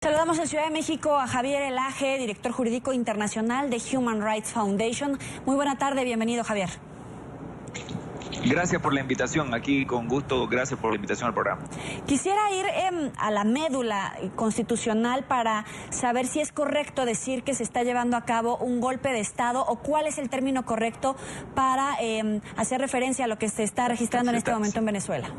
Saludamos en Ciudad de México a Javier Elaje, director jurídico internacional de Human Rights Foundation. Muy buena tarde, bienvenido, Javier. Gracias por la invitación, aquí con gusto, gracias por la invitación al programa. Quisiera ir a la médula constitucional para saber si es correcto decir que se está llevando a cabo un golpe de Estado o cuál es el término correcto para hacer referencia a lo que se está registrando en este momento en Venezuela.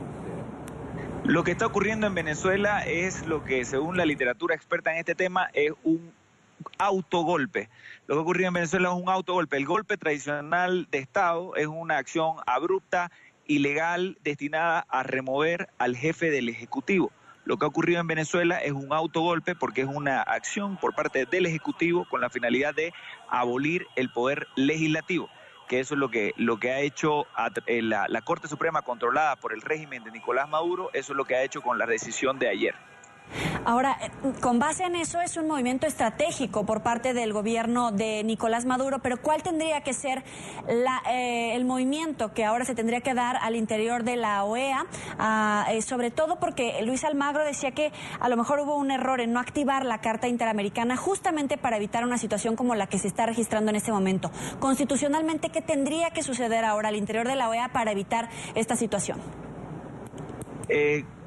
Lo que está ocurriendo en Venezuela es lo que, según la literatura experta en este tema, es un autogolpe. Lo que ocurrió en Venezuela es un autogolpe. El golpe tradicional de Estado es una acción abrupta, ilegal, destinada a remover al jefe del Ejecutivo. Lo que ha ocurrido en Venezuela es un autogolpe porque es una acción por parte del Ejecutivo con la finalidad de abolir el poder legislativo, que eso es lo que ha hecho la Corte Suprema controlada por el régimen de Nicolás Maduro. Eso es lo que ha hecho con la decisión de ayer. Ahora, con base en eso es un movimiento estratégico por parte del gobierno de Nicolás Maduro, pero ¿cuál tendría que ser el movimiento que ahora se tendría que dar al interior de la OEA? Sobre todo porque Luis Almagro decía que a lo mejor hubo un error en no activar la Carta Interamericana justamente para evitar una situación como la que se está registrando en este momento. Constitucionalmente, ¿qué tendría que suceder ahora al interior de la OEA para evitar esta situación?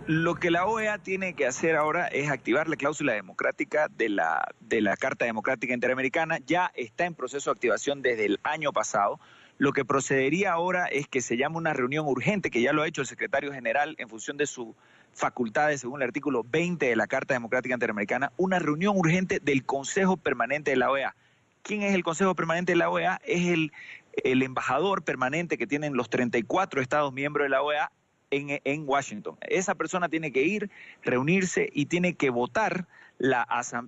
Lo que la OEA tiene que hacer ahora es activar la cláusula democrática de la Carta Democrática Interamericana. Ya está en proceso de activación desde el año pasado. Lo que procedería ahora es que se llame una reunión urgente, que ya lo ha hecho el secretario general en función de sus facultades, según el artículo 20 de la Carta Democrática Interamericana, una reunión urgente del Consejo Permanente de la OEA. ¿Quién es el Consejo Permanente de la OEA? Es el embajador permanente que tienen los 34 Estados miembros de la OEA en Washington. Esa persona tiene que ir, reunirse y tiene que votar,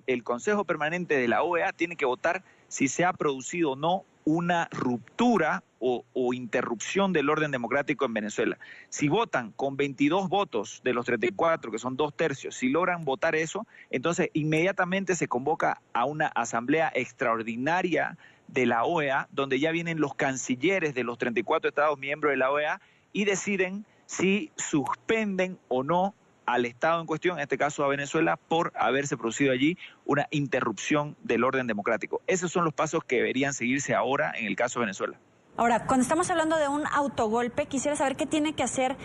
el Consejo Permanente de la OEA tiene que votar si se ha producido o no una ruptura o interrupción del orden democrático en Venezuela. Si votan con 22 votos de los 34, que son 2/3, si logran votar eso, entonces inmediatamente se convoca a una asamblea extraordinaria de la OEA, donde ya vienen los cancilleres de los 34 Estados miembros de la OEA y deciden si suspenden o no al Estado en cuestión, en este caso a Venezuela, por haberse producido allí una interrupción del orden democrático. Esos son los pasos que deberían seguirse ahora en el caso de Venezuela. Ahora, cuando estamos hablando de un autogolpe, quisiera saber qué tiene que hacer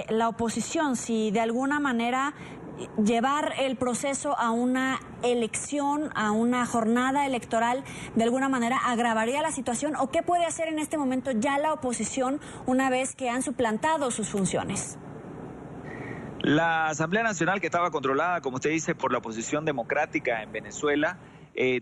la oposición, si de alguna manera llevar el proceso a una elección, a una jornada electoral, de alguna manera agravaría la situación, o qué puede hacer en este momento ya la oposición una vez que han suplantado sus funciones. La Asamblea Nacional, que estaba controlada, como usted dice, por la oposición democrática en Venezuela,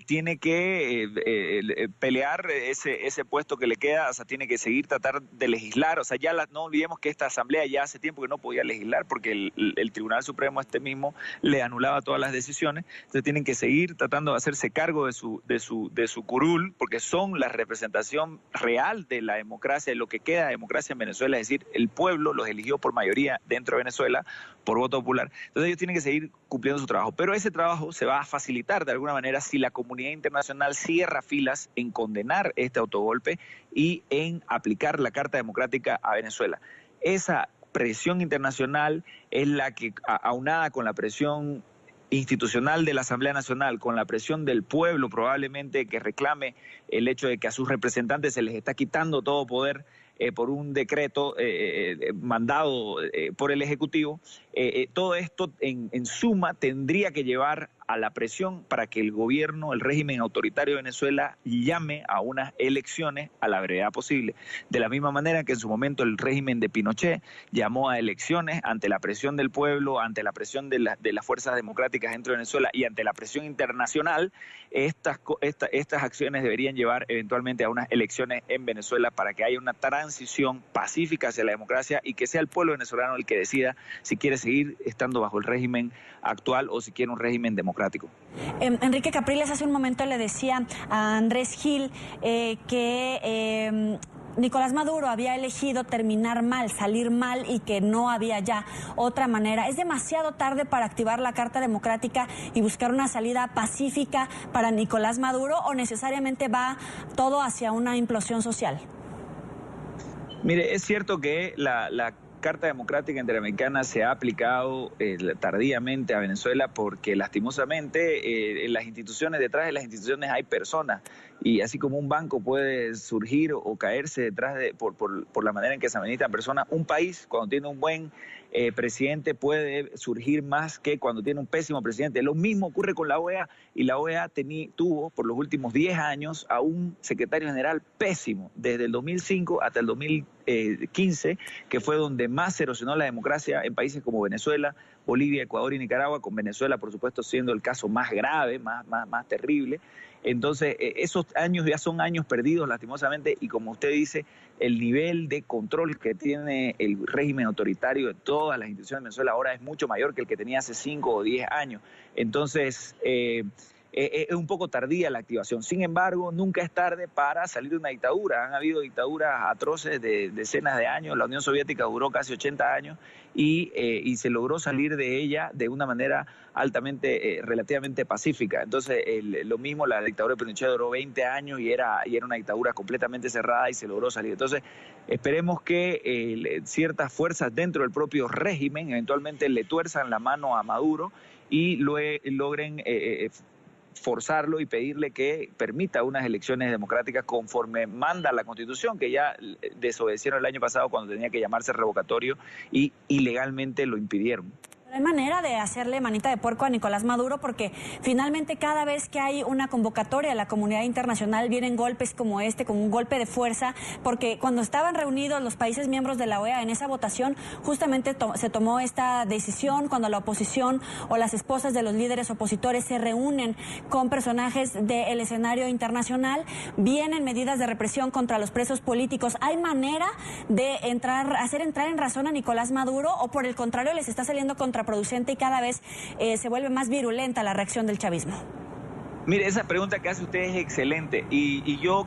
tiene que pelear ese puesto que le queda, o sea, tiene que seguir tratar de legislar. O sea, no olvidemos que esta asamblea ya hace tiempo que no podía legislar porque el Tribunal Supremo mismo le anulaba todas las decisiones. Entonces tienen que seguir tratando de hacerse cargo de su curul, porque son la representación real de la democracia, de lo que queda de democracia en Venezuela, es decir, el pueblo los eligió por mayoría dentro de Venezuela por voto popular. Entonces ellos tienen que seguir cumpliendo su trabajo, pero ese trabajo se va a facilitar de alguna manera si la comunidad internacional cierra filas en condenar este autogolpe y en aplicar la Carta Democrática a Venezuela. Esa presión internacional es la que, aunada con la presión institucional de la Asamblea Nacional, con la presión del pueblo probablemente que reclame el hecho de que a sus representantes se les está quitando todo poder por un decreto mandado por el Ejecutivo, todo esto en suma tendría que llevar a la presión para que el gobierno, el régimen autoritario de Venezuela llame a unas elecciones a la brevedad posible. De la misma manera que en su momento el régimen de Pinochet llamó a elecciones ante la presión del pueblo, ante la presión de las fuerzas democráticas dentro de Venezuela y ante la presión internacional, estas acciones deberían llevar eventualmente a unas elecciones en Venezuela para que haya una transición pacífica hacia la democracia y que sea el pueblo venezolano el que decida si quiere seguir estando bajo el régimen actual o si quiere un régimen democrático. Enrique Capriles hace un momento le decía a Andrés Gil que Nicolás Maduro había elegido terminar mal, salir mal y que no había ya otra manera. ¿Es demasiado tarde para activar la Carta Democrática y buscar una salida pacífica para Nicolás Maduro o necesariamente va todo hacia una implosión social? Mire, es cierto que la Carta Democrática Interamericana se ha aplicado tardíamente a Venezuela porque lastimosamente en las instituciones, detrás de las instituciones hay personas, y así como un banco puede surgir o caerse detrás por la manera en que se administran personas, un país cuando tiene un buen presidente puede surgir más que cuando tiene un pésimo presidente. Lo mismo ocurre con la OEA, y la OEA tuvo por los últimos 10 años a un secretario general pésimo, desde el 2005 hasta el 2015, que fue donde más se erosionó la democracia en países como Venezuela, Bolivia, Ecuador y Nicaragua, con Venezuela por supuesto siendo el caso más grave, más terrible. Entonces, esos años ya son años perdidos, lastimosamente, y como usted dice, el nivel de control que tiene el régimen autoritario de todas las instituciones de Venezuela ahora es mucho mayor que el que tenía hace 5 o 10 años. Entonces, es un poco tardía la activación. Sin embargo, nunca es tarde para salir de una dictadura. Han habido dictaduras atroces de decenas de años. La Unión Soviética duró casi 80 años y se logró salir de ella de una manera relativamente pacífica. Entonces, lo mismo, la dictadura de Pinochet duró 20 años y era una dictadura completamente cerrada y se logró salir. Entonces, esperemos que ciertas fuerzas dentro del propio régimen eventualmente le tuerzan la mano a Maduro y logren forzarlo y pedirle que permita unas elecciones democráticas conforme manda la Constitución, que ya desobedecieron el año pasado cuando tenía que llamarse revocatorio y ilegalmente lo impidieron. No hay manera de hacerle manita de puerco a Nicolás Maduro, porque finalmente cada vez que hay una convocatoria a la comunidad internacional vienen golpes como este, como un golpe de fuerza, porque cuando estaban reunidos los países miembros de la OEA en esa votación, justamente se tomó esta decisión cuando la oposición o las esposas de los líderes opositores se reúnen con personajes del escenario internacional, vienen medidas de represión contra los presos políticos. ¿Hay manera de hacer entrar en razón a Nicolás Maduro, o por el contrario les está saliendo contraproducente y cada vez se vuelve más virulenta la reacción del chavismo? Mire, esa pregunta que hace usted es excelente, y yo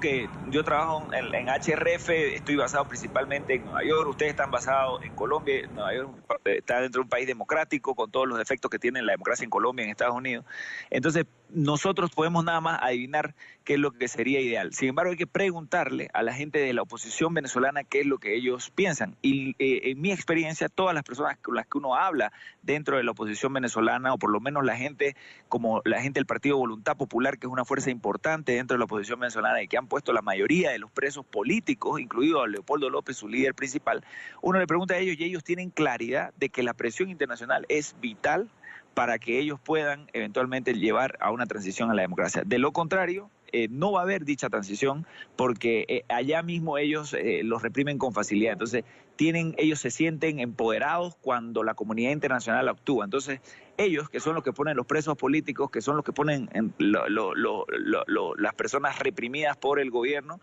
trabajo en HRF, estoy basado principalmente en Nueva York, ustedes están basados en Colombia. Nueva York está dentro de un país democrático con todos los defectos que tiene la democracia en Colombia y en Estados Unidos. Entonces, nosotros podemos nada más adivinar qué es lo que sería ideal. Sin embargo, hay que preguntarle a la gente de la oposición venezolana qué es lo que ellos piensan. Y en mi experiencia, todas las personas con las que uno habla dentro de la oposición venezolana, o por lo menos la gente como la gente del Partido Voluntad Popular, que es una fuerza importante dentro de la oposición venezolana y que han puesto la mayoría de los presos políticos, incluido a Leopoldo López, su líder principal, uno le pregunta a ellos y ellos tienen claridad de que la presión internacional es vital para que ellos puedan eventualmente llevar a una transición a la democracia. De lo contrario, no va a haber dicha transición, porque allá mismo ellos los reprimen con facilidad. Entonces, ellos se sienten empoderados cuando la comunidad internacional actúa. Entonces, ellos, que son los que ponen los presos políticos, que son los que ponen las personas reprimidas por el gobierno,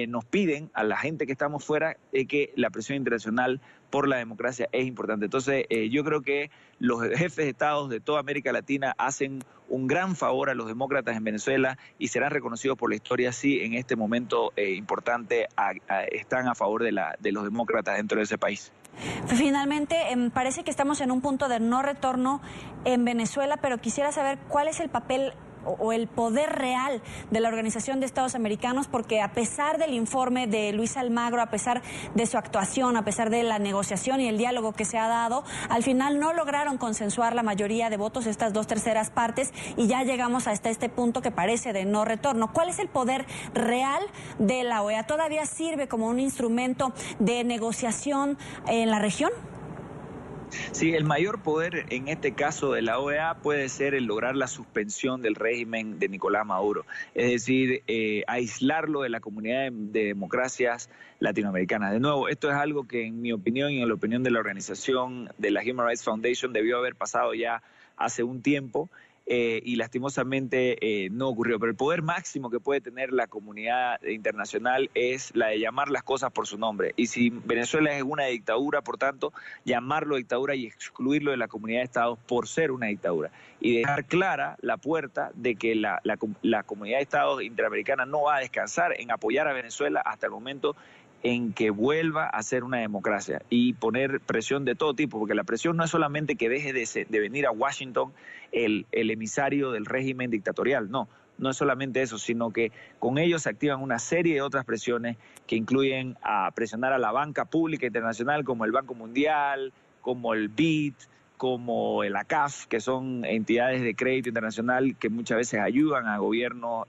nos piden a la gente que estamos fuera que la presión internacional por la democracia es importante. Entonces, yo creo que los jefes de estados de toda América Latina hacen un gran favor a los demócratas en Venezuela y serán reconocidos por la historia si en este momento importante están a favor de los demócratas dentro de ese país. Finalmente, parece que estamos en un punto de no retorno en Venezuela, pero quisiera saber cuál es el papel o el poder real de la Organización de Estados Americanos, porque a pesar del informe de Luis Almagro, a pesar de su actuación, a pesar de la negociación y el diálogo que se ha dado, al final no lograron consensuar la mayoría de votos, estas 2/3 partes, y ya llegamos hasta este punto que parece de no retorno. ¿Cuál es el poder real de la OEA? ¿Todavía sirve como un instrumento de negociación en la región? Sí, el mayor poder en este caso de la OEA puede ser el lograr la suspensión del régimen de Nicolás Maduro, es decir, aislarlo de la comunidad de democracias latinoamericanas. De nuevo, esto es algo que en mi opinión y en la opinión de la organización de la Human Rights Foundation debió haber pasado ya hace un tiempo. Y lastimosamente no ocurrió. Pero el poder máximo que puede tener la comunidad internacional es la de llamar las cosas por su nombre. Y si Venezuela es una dictadura, por tanto, llamarlo dictadura y excluirlo de la comunidad de estados por ser una dictadura. Y dejar clara la puerta de que la comunidad de estados interamericana no va a descansar en apoyar a Venezuela hasta el momento en que vuelva a ser una democracia, y poner presión de todo tipo, porque la presión no es solamente que deje de venir a Washington el emisario del régimen dictatorial, no no es solamente eso, sino que con ellos se activan una serie de otras presiones que incluyen a presionar a la banca pública internacional como el Banco Mundial, como el BID, como el ACAF, que son entidades de crédito internacional que muchas veces ayudan a gobiernos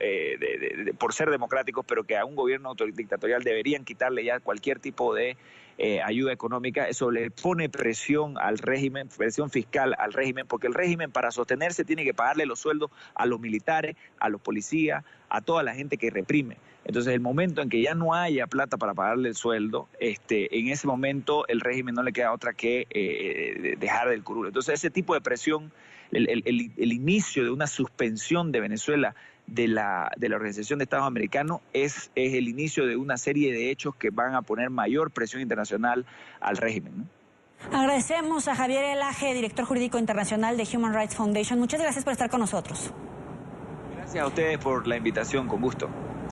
por ser democráticos, pero que a un gobierno dictatorial deberían quitarle ya cualquier tipo de ayuda económica. Eso le pone presión al régimen, presión fiscal al régimen, porque el régimen para sostenerse tiene que pagarle los sueldos a los militares, a los policías, a toda la gente que reprime. Entonces, el momento en que ya no haya plata para pagarle el sueldo, en ese momento el régimen no le queda otra que dejar del curul. Entonces, ese tipo de presión, el inicio de una suspensión de Venezuela de la Organización de Estados Americanos es el inicio de una serie de hechos que van a poner mayor presión internacional al régimen, ¿no? Agradecemos a Javier Elaje, director jurídico internacional de Human Rights Foundation. Muchas gracias por estar con nosotros. Gracias a ustedes por la invitación, con gusto.